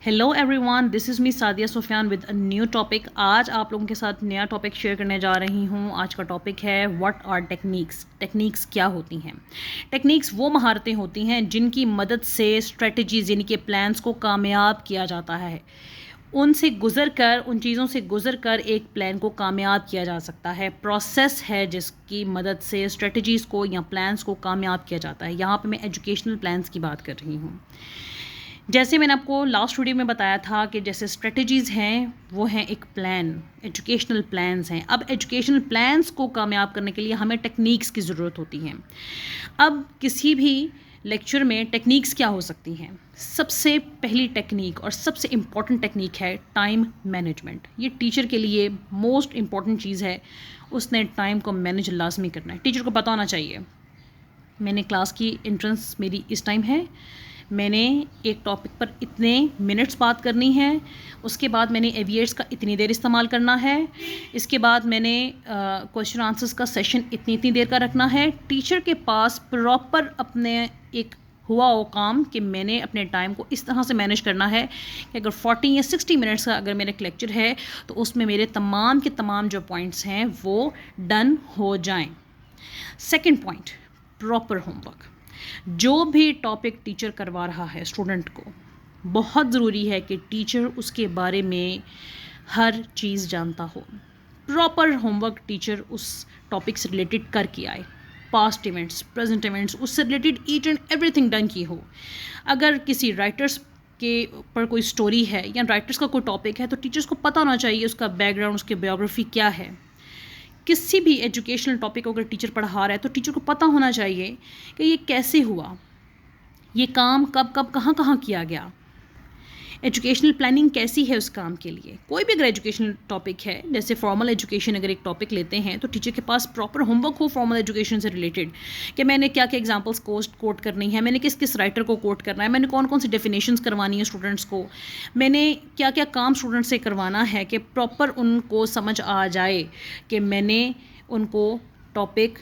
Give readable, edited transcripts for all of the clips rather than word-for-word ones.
Hello everyone, this is me Sadia Sufiyan with a new topic. आज आप लोगों के साथ नया टॉपिक शेयर करने जा रही हूँ. आज का टॉपिक है व्हाट आर टेक्निक्स. टेक्निक्स क्या होती हैं? टेक्निक्स वो महारतें होती हैं जिनकी मदद से स्ट्रेटजीज यानी कि प्लान्स को कामयाब किया जाता है. उनसे गुजर कर, उन चीज़ों से गुजर कर एक प्लान को कामयाब किया जा सकता है. प्रोसेस है जिसकी मदद से स्ट्रेटजीज़ को या प्लान्स को कामयाब किया जाता है. यहाँ पे मैं एजुकेशनल प्लान्स की बात कर रही हूँ. जैसे मैंने आपको लास्ट वीडियो में बताया था कि जैसे स्ट्रेटजीज़ हैं वो हैं एक प्लान, एजुकेशनल प्लान्स हैं. अब एजुकेशनल प्लान्स को कामयाब करने के लिए हमें टेक्निक्स की ज़रूरत होती है. अब किसी भी लेक्चर में टेक्निक्स क्या हो सकती हैं? सबसे पहली टेक्निक और सबसे इम्पॉर्टेंट टेक्निक है टाइम मैनेजमेंट. ये टीचर के लिए मोस्ट इम्पॉर्टेंट चीज़ है. उसने टाइम को मैनेज लाजमी करना है. टीचर को पता होना चाहिए मैंने क्लास की एंट्रेंस मेरी इस टाइम है, मैंने एक टॉपिक पर इतने मिनट्स बात करनी है, उसके बाद मैंने एविएट्स का इतनी देर इस्तेमाल करना है, इसके बाद मैंने क्वेश्चन आंसर्स का सेशन इतनी देर का रखना है. टीचर के पास प्रॉपर अपने एक हुआ हो काम कि मैंने अपने टाइम को इस तरह से मैनेज करना है कि अगर 40 या 60 मिनट्स का अगर मेरा लेक्चर है तो उसमें मेरे तमाम के तमाम जो पॉइंट्स हैं वो डन हो जाएं. Second point, proper homework. जो भी टॉपिक टीचर करवा रहा है स्टूडेंट को, बहुत ज़रूरी है कि टीचर उसके बारे में हर चीज़ जानता हो. प्रॉपर होमवर्क टीचर उस टॉपिक से रिलेटेड करके आए. पास्ट इवेंट्स, प्रेजेंट इवेंट्स, उससे related each and everything done की हो. अगर किसी राइटर्स के पर कोई स्टोरी है या राइटर्स का कोई टॉपिक है तो टीचर्स को पता होना चाहिए उसका बैकग्राउंड, उसकी बायोग्राफी क्या है. किसी भी एजुकेशनल टॉपिक को अगर टीचर पढ़ा रहा है तो टीचर को पता होना चाहिए कि ये कैसे हुआ, ये काम कब कब कहाँ कहाँ किया गया, एजुकेशनल प्लानिंग कैसी है उस काम के लिए. कोई भी अगर एजुकेशनल टॉपिक है, जैसे फॉर्मल एजुकेशन अगर एक टॉपिक लेते हैं तो टीचर के पास प्रॉपर होमवर्क हो फॉर्मल एजुकेशन से रिलेटेड कि मैंने क्या क्या एग्जांपल्स कोट करनी है, मैंने किस किस राइटर को कोट करना है, मैंने कौन कौन सी डेफिनेशंस करवानी है स्टूडेंट्स को, मैंने क्या क्या काम स्टूडेंट्स से करवाना है कि प्रॉपर उनको समझ आ जाए कि मैंने उनको टॉपिक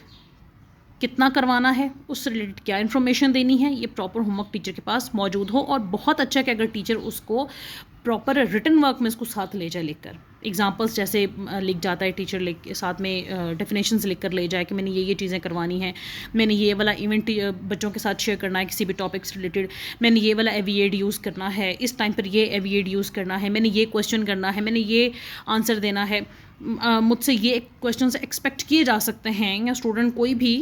कितना करवाना है, उससे रिलेटेड क्या इन्फॉर्मेशन देनी है. ये प्रॉपर होमवर्क टीचर के पास मौजूद हो. और बहुत अच्छा कि अगर टीचर उसको प्रॉपर रिटन वर्क में इसको साथ ले जाए, लिख कर एग्जाम्पल्स जैसे लिख जाता है टीचर, लिख साथ में डेफिनेशंस लिख कर ले जाए कि मैंने ये चीज़ें करवानी हैं, मैंने ये वाला इवेंट बच्चों के साथ शेयर करना है किसी भी टॉपिक से रिलेटेड, मैंने ये वाला एविएड यूज़ करना है, इस टाइम पर ये एविएड यूज़ करना है, मैंने ये क्वेश्चन करना है, मैंने ये आंसर देना है, मुझसे ये क्वेश्चन एक्सपेक्ट किए जा सकते हैं, या स्टूडेंट कोई भी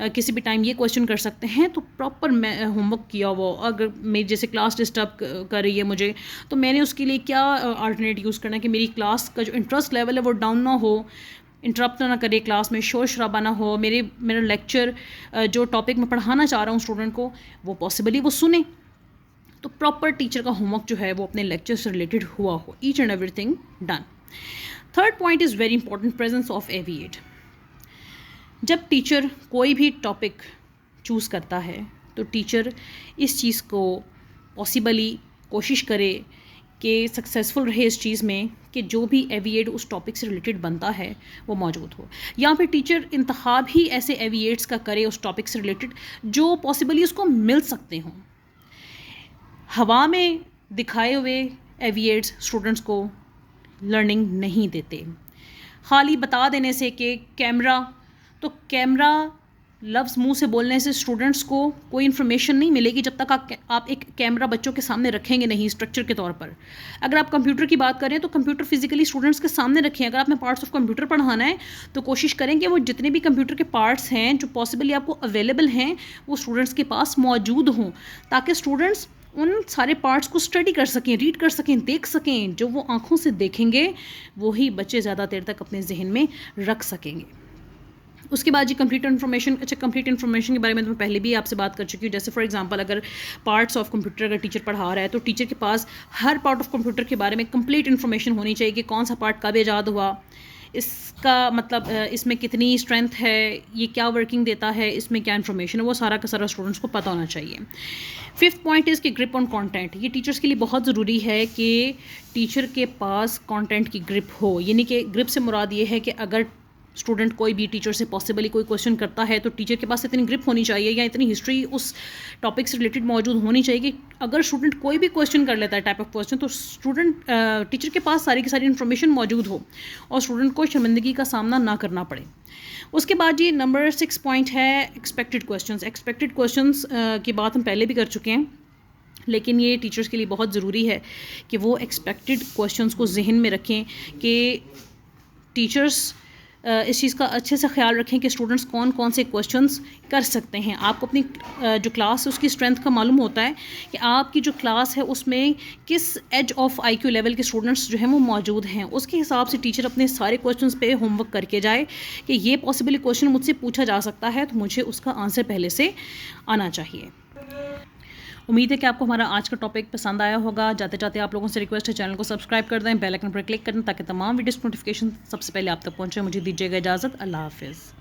किसी भी टाइम ये क्वेश्चन कर सकते हैं. तो प्रॉपर होमवर्क किया हुआ. अगर मेरी जैसे क्लास डिस्टर्ब कर रही है मुझे तो मैंने उसके लिए क्या अल्टरनेट यूज़ करना है कि मेरी क्लास का जो इंटरेस्ट लेवल है वो डाउन ना हो, इंटरप्ट ना करे, क्लास में शोर शराबा ना हो, मेरा लेक्चर जो टॉपिक मैं पढ़ाना चाह रहा हूँ स्टूडेंट को वो पॉसिबली वो सुने. तो प्रॉपर टीचर का होमवर्क जो है वो अपने लेक्चर से रिलेटेड हुआ हो, each and everything done. Third point is very important, presence of aviate. जब टीचर कोई भी टॉपिक चूज़ करता है तो टीचर इस चीज़ को पॉसिबली कोशिश करे कि सक्सेसफुल रहे इस चीज़ में कि जो भी एविएट उस टॉपिक से रिलेटेड बनता है वो मौजूद हो. यहाँ पे टीचर इंतखाब ही ऐसे एविएट्स का करे उस टॉपिक से रिलेटेड जो पॉसिबली उसको मिल सकते हों. हवा में दिखाए हुए एविएट्स स्टूडेंट्स को लर्निंग नहीं देते. खाली बता देने से कि कैमरा, तो कैमरा लफ्ज़ मुंह से बोलने से स्टूडेंट्स को कोई इन्फॉर्मेशन नहीं मिलेगी जब तक आप एक कैमरा बच्चों के सामने रखेंगे नहीं स्ट्रक्चर के तौर पर. अगर आप कंप्यूटर की बात करें तो कंप्यूटर फिजिकली स्टूडेंट्स के सामने रखें. अगर आपने पार्ट्स ऑफ कंप्यूटर पढ़ाना है तो कोशिश करें कि वो जितने भी कंप्यूटर के पार्ट्स हैं जो पॉसिबली आपको अवेलेबल हैं वो स्टूडेंट्स के पास मौजूद हों, ताकि स्टूडेंट्स उन सारे पार्ट्स को स्टडी कर सकें, रीड कर सकें, देख सकें. जो वो आँखों से देखेंगे वही बच्चे ज़्यादा देर तक अपने जहन में रख सकेंगे. उसके बाद जी कंप्लीट इन्फॉर्मेशन. अच्छा, कंप्लीट इन्फॉर्मेशन के बारे में तो मैं पहले भी आपसे बात कर चुकी हूँ. जैसे फॉर एग्जांपल अगर पार्ट्स ऑफ कंप्यूटर अगर टीचर पढ़ा रहा है तो टीचर के पास हर पार्ट ऑफ कंप्यूटर के बारे में कंप्लीट इन्फॉर्मेशन होनी चाहिए कि कौन सा पार्ट कब ईजाद हुआ, इसका मतलब इसमें कितनी स्ट्रेंथ है, ये क्या वर्किंग देता है, इसमें क्या इन्फॉर्मेशन है, वो सारा का सारा स्टूडेंट्स को पता होना चाहिए. फिफ्थ पॉइंट इज़ कि ग्रिप ऑन कंटेंट. ये टीचर्स के लिए बहुत ज़रूरी है कि टीचर के पास कंटेंट की ग्रिप हो. यानी कि ग्रिप से मुराद ये है कि अगर اسٹوڈنٹ کوئی بھی ٹیچر سے پاسبلی کوئی کویشچن کرتا ہے تو ٹیچر کے پاس اتنی گرپ ہونی چاہیے یا اتنی ہسٹری اس ٹاپک سے ریلیٹڈ موجود ہونی چاہیے کہ اگر اسٹوڈنٹ کوئی بھی کویشچن کر لیتا ہے ٹائپ آف کویشچن تو اسٹوڈنٹ ٹیچر کے پاس ساری کی ساری انفارمیشن موجود ہو اور اسٹوڈنٹ کو شرمندگی کا سامنا نہ کرنا پڑے. اس کے بعد جی نمبر 6 پوائنٹ ہے ایکسپیکٹڈ کویشچنس. ایکسپیکٹڈ کویشچنس کی بات ہم پہلے بھی کر چکے ہیں لیکن یہ ٹیچرس کے لیے بہت ضروری ہے کہ وہ ایکسپیکٹڈ کویشچنس کو ذہن میں رکھیں کہ ٹیچرس اس چیز کا اچھے سے خیال رکھیں کہ اسٹوڈنٹس کون کون سے کویشچنس کر سکتے ہیں. آپ کو اپنی جو کلاس ہے اس کی اسٹرینتھ کا معلوم ہوتا ہے کہ آپ کی جو کلاس ہے اس میں کس age of I Q level کے اسٹوڈنٹس جو ہیں وہ موجود ہیں. اس کے حساب سے ٹیچر اپنے سارے کویشچنس پہ ہوم ورک کر کے جائے کہ یہ پاسبلی کویشچن مجھ سے پوچھا جا سکتا ہے تو مجھے اس کا آنسر پہلے سے آنا چاہیے. امید ہے کہ آپ کو ہمارا آج کا ٹاپک پسند آیا ہوگا. جاتے جاتے آپ لوگوں سے ریکویسٹ ہے چینل کو سبسکرائب کر دیں, بیل آئکن پر کلک کر دیں تاکہ تمام ویڈیوز نوٹیفیکیشن سب سے پہلے آپ تک پہنچے. مجھے دیجیے گا اجازت. اللہ حافظ.